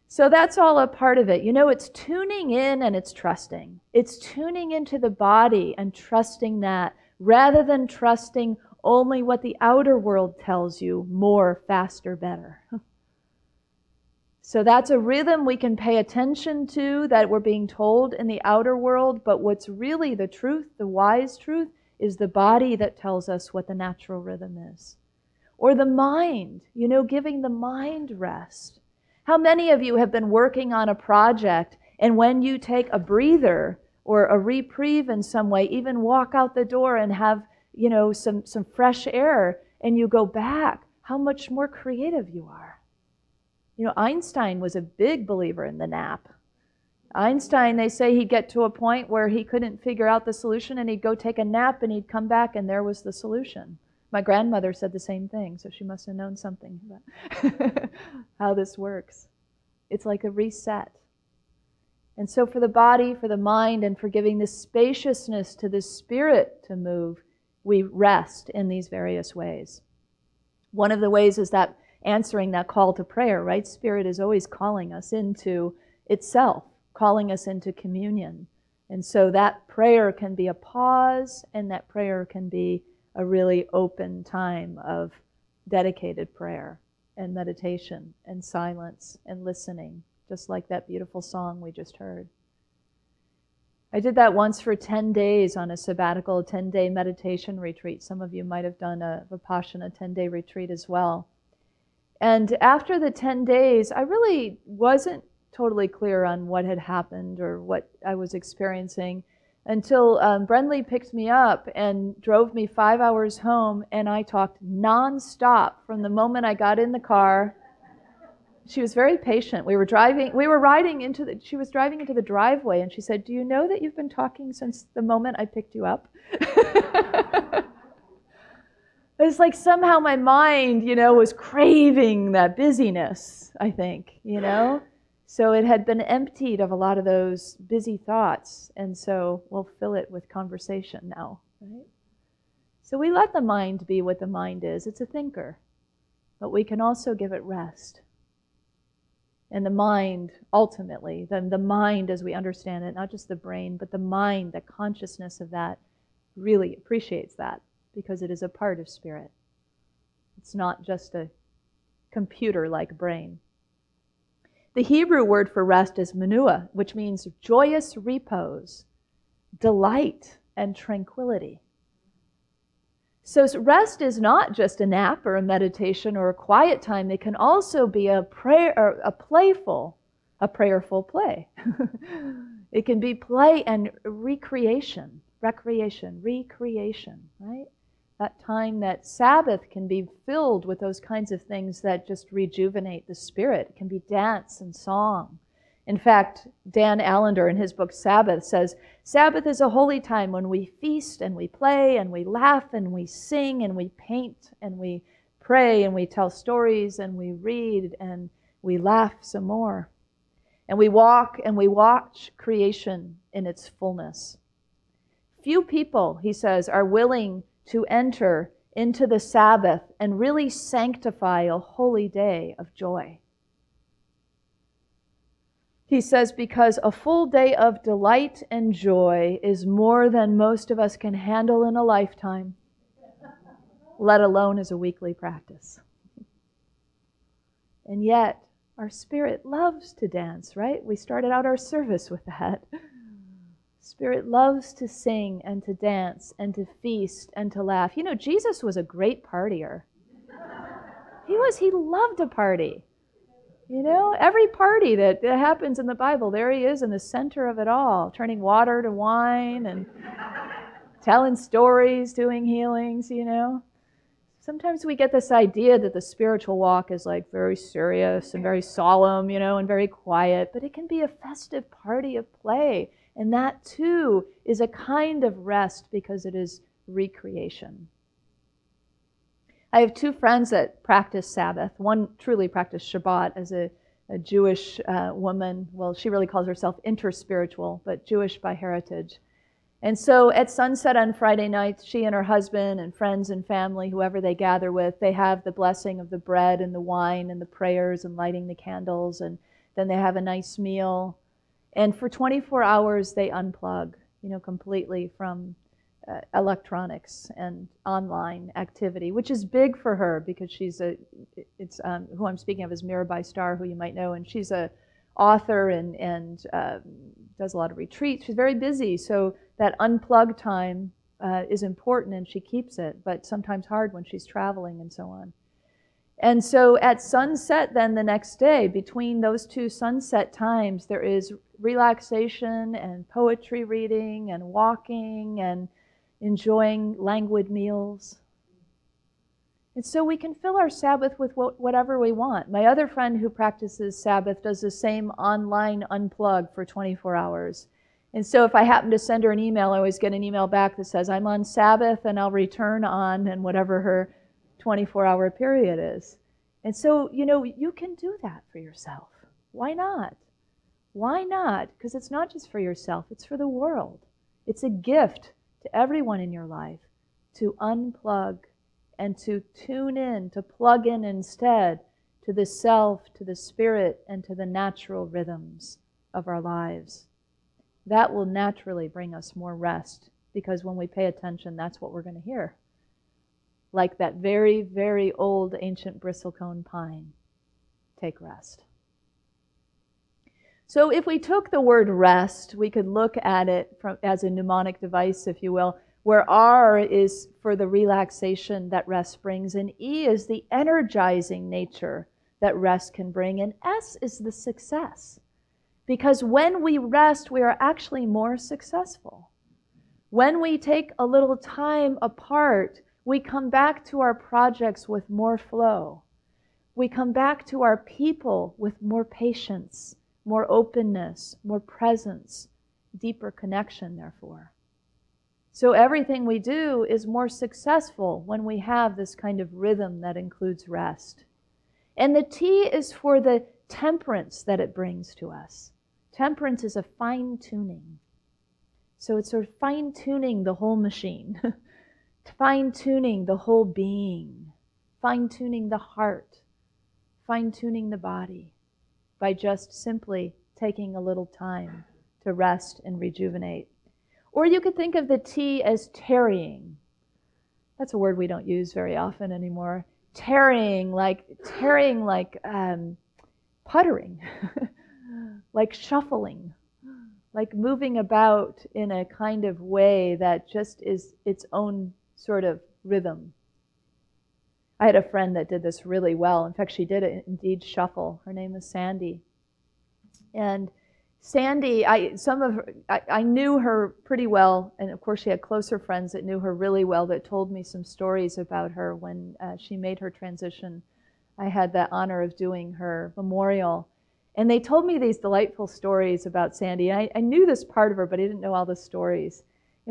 So that's all a part of it. It's tuning in and it's trusting. It's tuning into the body and trusting that, rather than trusting only what the outer world tells you, more, faster, better. So that's a rhythm we can pay attention to, that we're being told in the outer world, but what's really the truth, the wise truth, is the body that tells us what the natural rhythm is. Or the mind, giving the mind rest. How many of you have been working on a project, and when you take a breather or a reprieve in some way, even walk out the door and have, some fresh air, and you go back, how much more creative you are. Einstein was a big believer in the nap. Einstein, they say he'd get to a point where he couldn't figure out the solution, and he'd go take a nap, and he'd come back, and there was the solution. My grandmother said the same thing, so she must have known something about how this works. It's like a reset. And so for the body, for the mind, and for giving this spaciousness to the spirit to move, we rest in these various ways. One of the ways is that answering that call to prayer, right? Spirit is always calling us into itself, calling us into communion. And so that prayer can be a pause, and that prayer can be a really open time of dedicated prayer and meditation and silence and listening, just like that beautiful song we just heard. I did that once for 10 days on a sabbatical, a 10-day meditation retreat. Some of you might have done a Vipassana 10-day retreat as well. And after the 10 days, I really wasn't totally clear on what had happened or what I was experiencing until Brenly picked me up and drove me 5 hours home, and I talked nonstop from the moment I got in the car. She was very patient. She was driving into the driveway, and she said, "Do you know that you've been talking since the moment I picked you up?" It's like somehow my mind, was craving that busyness, I think, So it had been emptied of a lot of those busy thoughts, and so we'll fill it with conversation now, right? So we let the mind be what the mind is. It's a thinker, but we can also give it rest. And the mind, ultimately, the mind as we understand it, not just the brain, but the mind, the consciousness of that, really appreciates that because it is a part of spirit. It's not just a computer-like brain. The Hebrew word for rest is menua, which means joyous repose, delight, and tranquility. So rest is not just a nap or a meditation or a quiet time. It can also be a prayerful play. It can be play and recreation, right? That time, that Sabbath can be filled with those kinds of things that just rejuvenate the spirit. It can be dance and song. In fact, Dan Allender in his book Sabbath says, Sabbath is a holy time when we feast and we play and we laugh and we sing and we paint and we pray and we tell stories and we read and we laugh some more. And we walk and we watch creation in its fullness. Few people, he says, are willing to enter into the Sabbath and really sanctify a holy day of joy. He says, because a full day of delight and joy is more than most of us can handle in a lifetime, let alone as a weekly practice. And yet, our spirit loves to dance, right? We started out our service with that. Spirit loves to sing and to dance and to feast and to laugh. Jesus was a great partier. He loved to party. Every party that happens in the Bible, there he is in the center of it all, turning water to wine and telling stories, doing healings, Sometimes we get this idea that the spiritual walk is like very serious and very solemn, and very quiet, but it can be a festive party of play. And that too is a kind of rest because it is recreation. I have two friends that practice Sabbath. One truly practiced Shabbat as a Jewish woman. Well, she really calls herself interspiritual, but Jewish by heritage. And so at sunset on Friday nights, she and her husband and friends and family, whoever they gather with, they have the blessing of the bread and the wine and the prayers and lighting the candles, and then they have a nice meal. And for 24 hours, they unplug, completely from electronics and online activity, which is big for her because who I'm speaking of is Mirabai Starr, who you might know, and she's a author and does a lot of retreats. She's very busy, so that unplug time is important and she keeps it, but sometimes hard when she's traveling and so on. And so at sunset then the next day, between those two sunset times, there is relaxation and poetry reading and walking and enjoying languid meals. And so we can fill our Sabbath with whatever we want. My other friend who practices Sabbath does the same online unplug for 24 hours. And so if I happen to send her an email, I always get an email back that says, I'm on Sabbath and I'll return on, and whatever her 24-hour period is. And so, you can do that for yourself. Why not? Why not? Because it's not just for yourself, it's for the world. It's a gift to everyone in your life to unplug and to tune in, to plug in instead to the self, to the spirit, and to the natural rhythms of our lives. That will naturally bring us more rest, because when we pay attention, that's what we're going to hear. Like that very, very old ancient bristlecone pine. Take rest. So if we took the word rest, we could look at it as a mnemonic device, if you will, where R is for the relaxation that rest brings, and E is the energizing nature that rest can bring, and S is the success. Because when we rest, we are actually more successful. When we take a little time apart, we come back to our projects with more flow. We come back to our people with more patience, more openness, more presence, deeper connection, therefore. So everything we do is more successful when we have this kind of rhythm that includes rest. And the T is for the temperance that it brings to us. Temperance is a fine-tuning. So it's sort of fine-tuning the whole machine, fine-tuning the whole being, fine-tuning the heart, fine-tuning the body by just simply taking a little time to rest and rejuvenate. Or you could think of the T as tarrying. That's a word we don't use very often anymore. Tarrying like puttering, like shuffling, like moving about in a kind of way that just is its own sort of rhythm. I had a friend that did this really well. In fact, she did it indeed shuffle. Her name is Sandy. And Sandy, I knew her pretty well, and of course she had closer friends that knew her really well that told me some stories about her when she made her transition. I had the honor of doing her memorial. And they told me these delightful stories about Sandy. I knew this part of her, but I didn't know all the stories.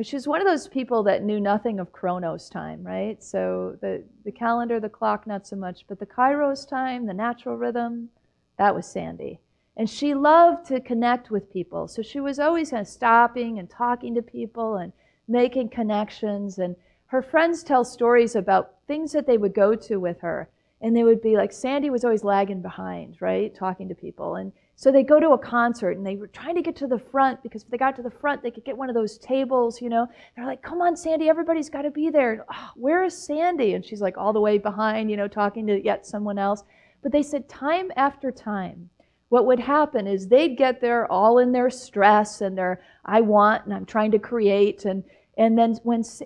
She was one of those people that knew nothing of Chronos time, right? So the calendar, the clock, not so much, but the Kairos time, the natural rhythm, that was Sandy. And she loved to connect with people. So she was always kind of stopping and talking to people and making connections. And her friends tell stories about things that they would go to with her. And they would be like, Sandy was always lagging behind, right, talking to people. And so they go to a concert, and they were trying to get to the front, because if they got to the front, they could get one of those tables, They're like, come on, Sandy, everybody's got to be there. Oh, where is Sandy? And she's like all the way behind, talking to yet someone else. But they said time after time, what would happen is they'd get there all in their stress and their I want and I'm trying to create, and then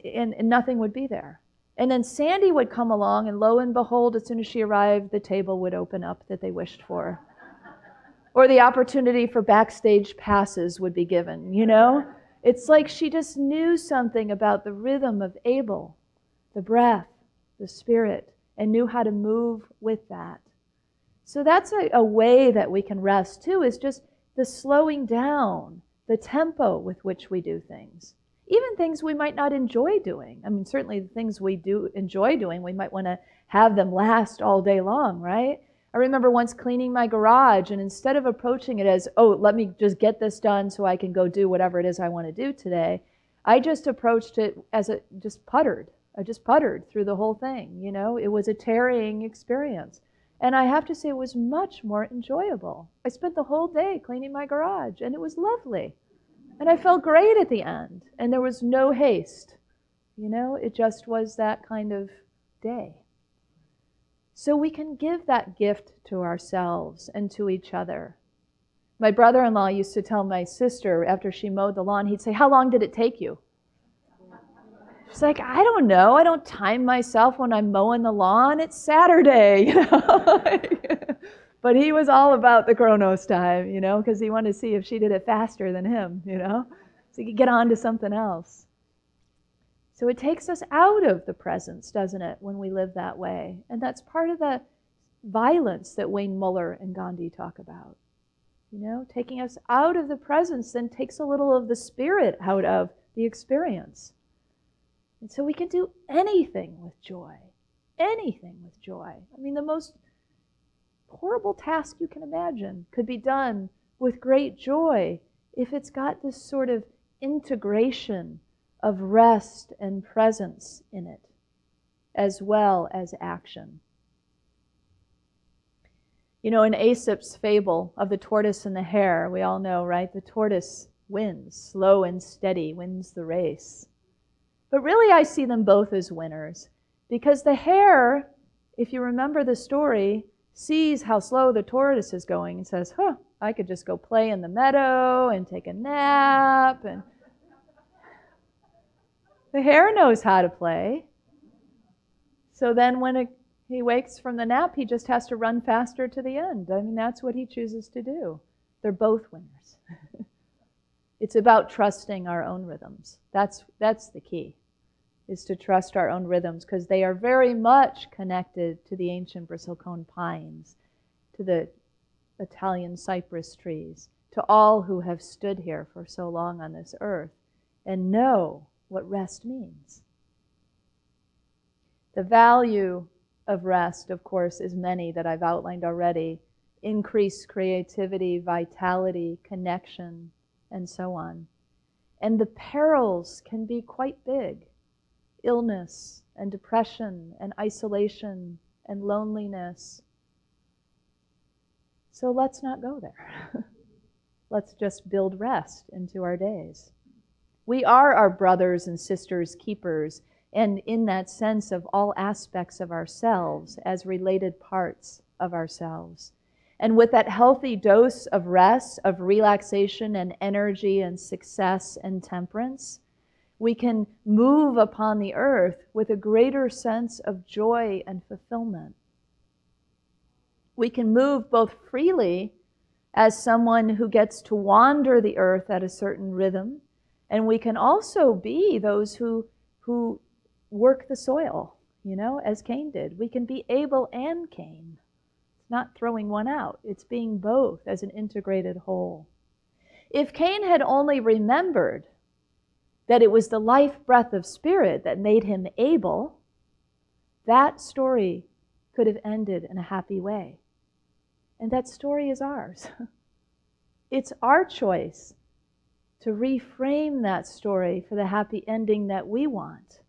and nothing would be there. And then Sandy would come along, and lo and behold, as soon as she arrived, the table would open up that they wished for. Or the opportunity for backstage passes would be given, It's like she just knew something about the rhythm of Abel, the breath, the spirit, and knew how to move with that. So that's a way that we can rest too, is just the slowing down, the tempo with which we do things. Even things we might not enjoy doing. I mean, certainly the things we do enjoy doing, we might want to have them last all day long, right? I remember once cleaning my garage, and instead of approaching it as, oh, let me just get this done so I can go do whatever it is I want to do today, I just approached it as I just puttered through the whole thing, It was a tarrying experience. And I have to say it was much more enjoyable. I spent the whole day cleaning my garage, and it was lovely. And I felt great at the end, and there was no haste. It just was that kind of day. So we can give that gift to ourselves and to each other. My brother-in-law used to tell my sister after she mowed the lawn, he'd say, how long did it take you? It's like, I don't know. I don't time myself when I'm mowing the lawn. It's Saturday, you know. But he was all about the Chronos time, you know, because he wanted to see if she did it faster than him, you know, so he could get on to something else. So it takes us out of the presence, doesn't it, when we live that way? And that's part of the violence that Wayne Muller and Gandhi talk about. You know, taking us out of the presence then takes a little of the spirit out of the experience. And so we can do anything with joy. Anything with joy. I mean, the most horrible task you can imagine could be done with great joy if it's got this sort of integration of rest and presence in it, as well as action. You know, in Aesop's fable of the tortoise and the hare, we all know, right? The tortoise wins, slow and steady, wins the race. But really, I see them both as winners, because the hare, if you remember the story, sees how slow the tortoise is going and says, I could just go play in the meadow and take a nap. And the hare knows how to play. So then when he wakes from the nap, he just has to run faster to the end. I mean, that's what he chooses to do. They're both winners. It's about trusting our own rhythms. That's the key, is to trust our own rhythms, because they are very much connected to the ancient bristlecone pines, to the Italian cypress trees, to all who have stood here for so long on this earth and know what rest means. The value of rest, of course, is many that I've outlined already. Increased creativity, vitality, connection, and so on. And the perils can be quite big. Illness and depression and isolation and loneliness. So let's not go there. Let's just build rest into our days. We are our brothers and sisters' keepers, and in that sense of all aspects of ourselves as related parts of ourselves. And with that healthy dose of rest, of relaxation and energy and success and temperance, we can move upon the earth with a greater sense of joy and fulfillment. We can move both freely as someone who gets to wander the earth at a certain rhythm, and we can also be those who work the soil, you know, as Cain did. We can be Abel and Cain. It's not throwing one out. It's being both as an integrated whole. If Cain had only remembered that it was the life breath of spirit that made him Abel, that story could have ended in a happy way. And that story is ours. It's our choice to reframe that story for the happy ending that we want.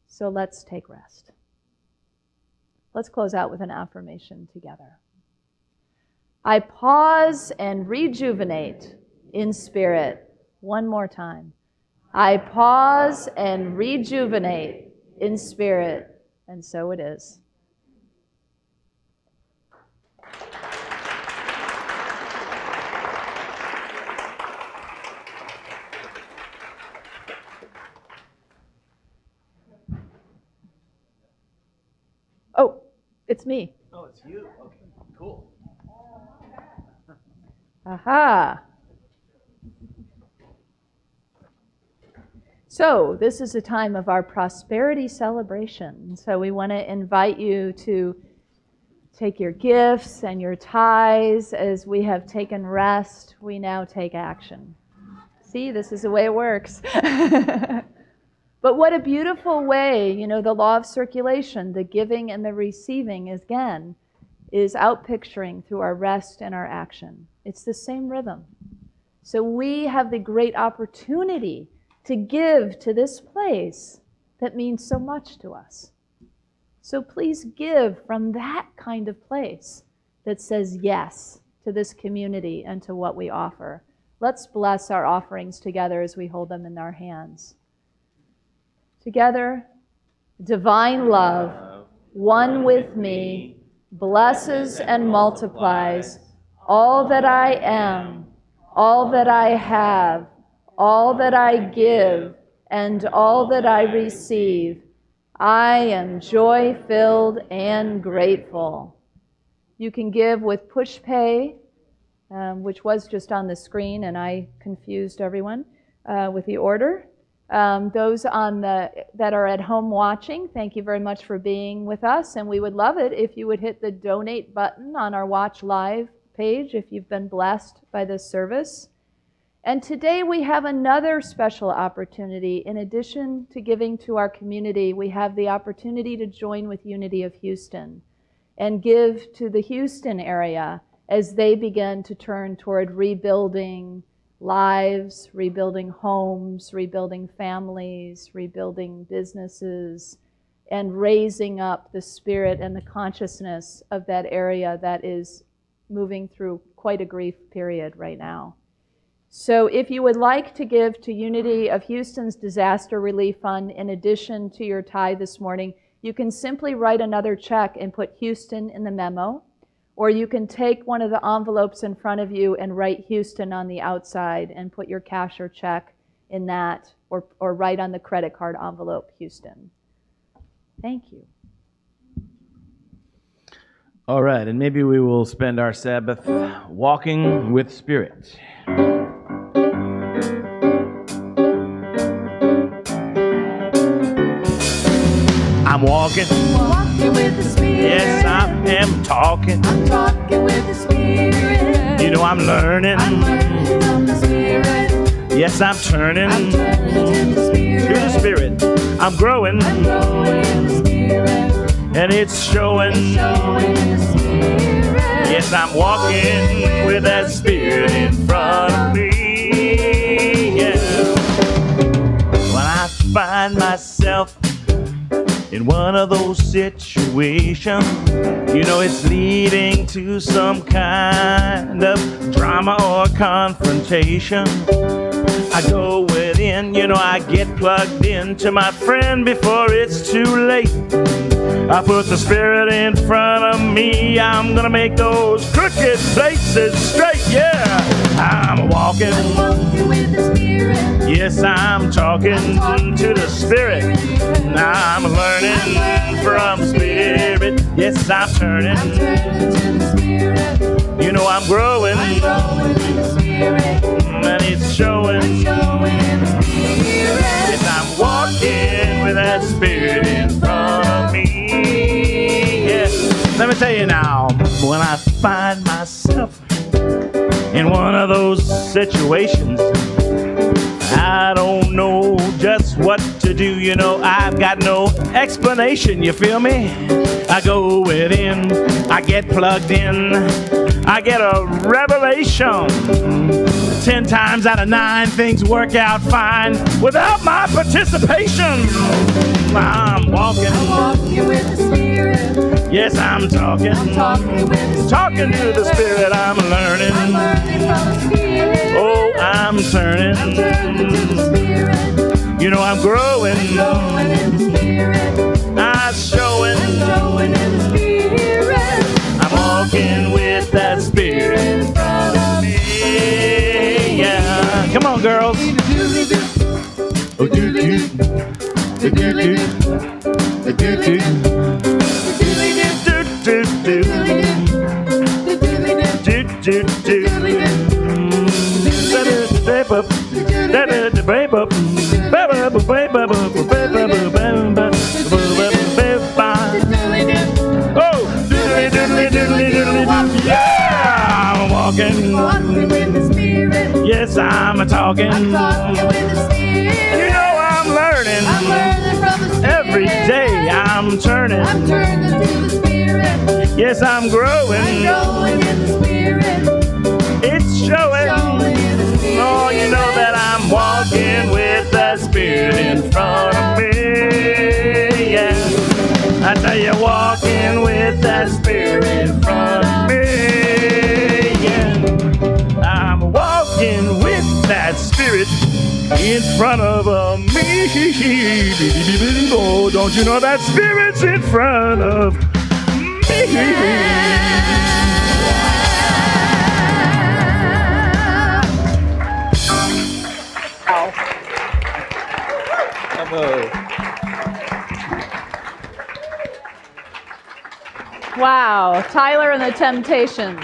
So let's take rest. Let's close out with an affirmation together. I pause and rejuvenate in spirit. One more time. I pause and rejuvenate in spirit. And so it is. Oh, it's me. Oh, it's you. Okay, cool. Aha. So this is a time of our prosperity celebration. So we want to invite you to take your gifts and your tithes. As we have taken rest, we now take action. See, this is the way it works. But what a beautiful way, you know, the law of circulation, the giving and the receiving is outpicturing through our rest and our action. It's the same rhythm. So we have the great opportunity to give to this place that means so much to us. So please give from that kind of place that says yes to this community and to what we offer. Let's bless our offerings together as we hold them in our hands. Together, divine love, one with me, blesses and multiplies all that I am, all that I have, all that I give, and all that I receive, I am joy-filled and grateful. You can give with PushPay, which was just on the screen, and I confused everyone with the order. Those that are at home watching, thank you very much for being with us, and we would love it if you would hit the donate button on our Watch Live page if you've been blessed by this service. And today we have another special opportunity. In addition to giving to our community, we have the opportunity to join with Unity of Houston and give to the Houston area as they begin to turn toward rebuilding lives, rebuilding homes, rebuilding families, rebuilding businesses, and raising up the spirit and the consciousness of that area that is moving through quite a grief period right now. So if you would like to give to Unity of Houston's Disaster Relief Fund in addition to your tithe this morning, you can simply write another check and put Houston in the memo, or you can take one of the envelopes in front of you and write Houston on the outside and put your cash or check in that, or write on the credit card envelope Houston. Thank you. All right, and maybe we will spend our Sabbath walking with Spirit. I'm walking with the Spirit. Yes, I am talking. I'm talking with the Spirit. You know I'm learning. I'm learning from the Spirit. Yes, I'm turning to the Spirit. I'm growing. I'm growing in the Spirit. And it's showing. In the Spirit. Yes, I'm walking with that Spirit in front of me. Yeah. When I find myself in one of those situations, you know it's leading to some kind of drama or confrontation, I go within, you know, I get plugged into my friend before it's too late. I put the Spirit in front of me. I'm gonna make those crooked places straight, yeah. I'm walking with the Spirit. Yes, I'm talking to the Spirit. I'm learning from Spirit. Yes, I'm turning to the Spirit. You know I'm growing in the Spirit. And it's showing. In the Spirit. Yes, I'm walking with that Spirit in front of me. Yes. Let me tell you now, when I find myself in one of those situations, I don't know just what to do, you know, I've got no explanation, you feel me? I go within, I get plugged in, I get a revelation. 10 times out of 9, things work out fine without my participation. I'm walking with the Spirit. Yes, I'm talking with the talking to the Spirit. I'm learning from the Spirit. Oh, I'm turning to the Spirit. You know I'm growing in the Spirit. I'm showing in the Spirit. I'm walking with that Spirit in front of me. Yeah, come on, girls. Oh, do do do do do do yeah, I'm walking with the Spirit. Yes, I'm talking with the Spirit. You know I'm learning from the Spirit. Every day I'm turning to the Spirit. Yes, I'm growing in the Spirit. It's showing in the Spirit. Oh, you know that I'm walking with that Spirit in front of me. Yeah, I tell you, walking with that Spirit in front of me. Yeah, I'm walking with that Spirit in front of me. Oh, don't you know that Spirit's in front of me? Wow, Tyler and the Temptations.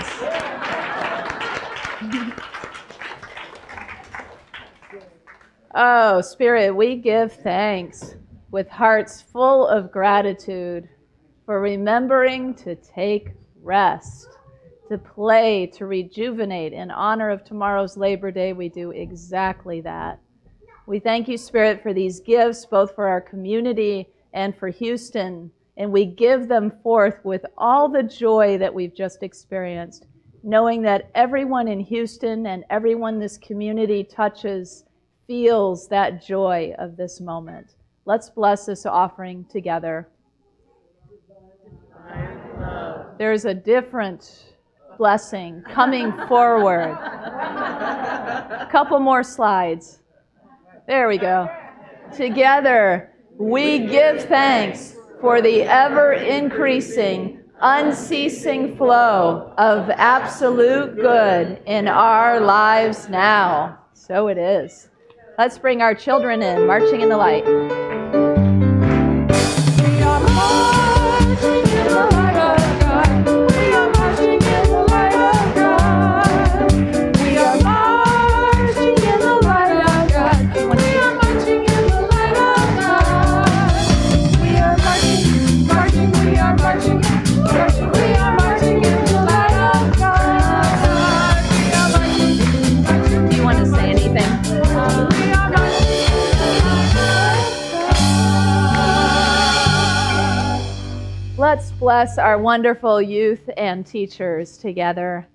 Oh, Spirit, we give thanks with hearts full of gratitude for remembering to take rest, to play, to rejuvenate. In honor of tomorrow's Labor Day, we do exactly that. We thank you, Spirit, for these gifts, both for our community and for Houston, and we give them forth with all the joy that we've just experienced, knowing that everyone in Houston and everyone this community touches feels that joy of this moment. Let's bless this offering together. There's a different blessing coming forward. A couple more slides. There we go. Together, we give thanks for the ever-increasing, unceasing flow of absolute good in our lives now. So it is. Let's bring our children in, marching in the light. We are marching in the light of God. We are marching in the light of God. We are marching in the light of God. We are marching in the light of God. We are marching, we are marching, we are marching in the light of God. We are marching. Do you want to say anything? Let's bless our wonderful youth and teachers together.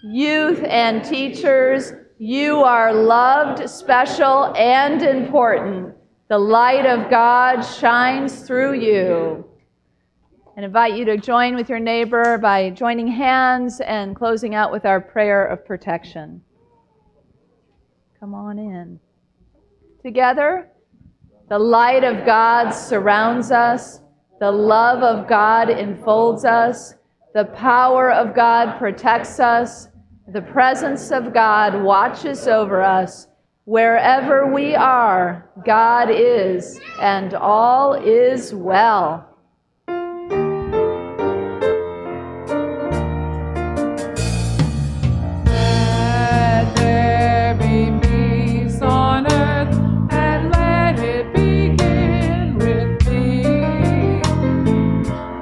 Youth and teachers, you are loved, special, and important. The light of God shines through you. And invite you to join with your neighbor by joining hands and closing out with our prayer of protection. Come on in. Together, the light of God surrounds us. The love of God enfolds us. The power of God protects us. The presence of God watches over us. Wherever we are, God is, and all is well. Let there be peace on earth, and let it begin with me.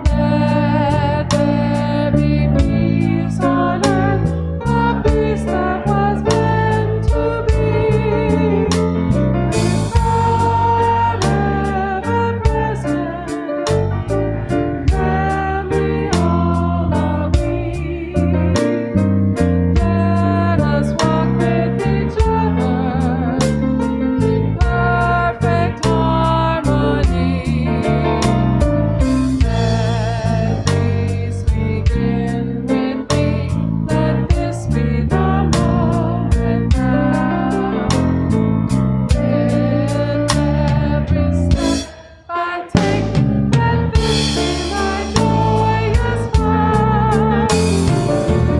Let there be peace on earth, a peace that was meant to be. With God ever present, family all are we. Let us walk with each other in perfect harmony. Let peace begin with me. Let this be the moment now. With every step I take, let this be my joyous vow.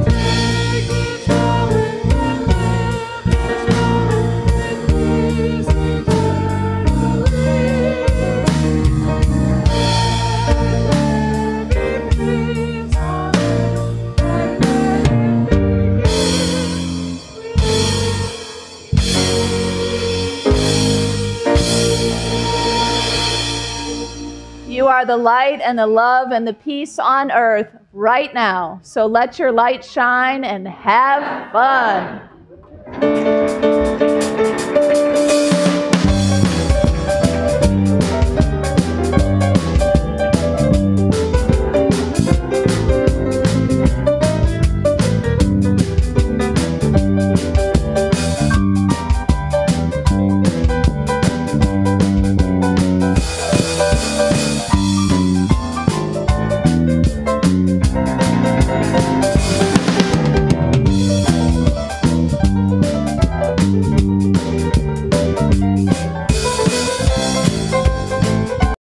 Take each moment and live each moment with peace eternally. Let there be peace on earth, and let it begin. You are the light and the love and the peace on earth right now. So let your light shine and have fun.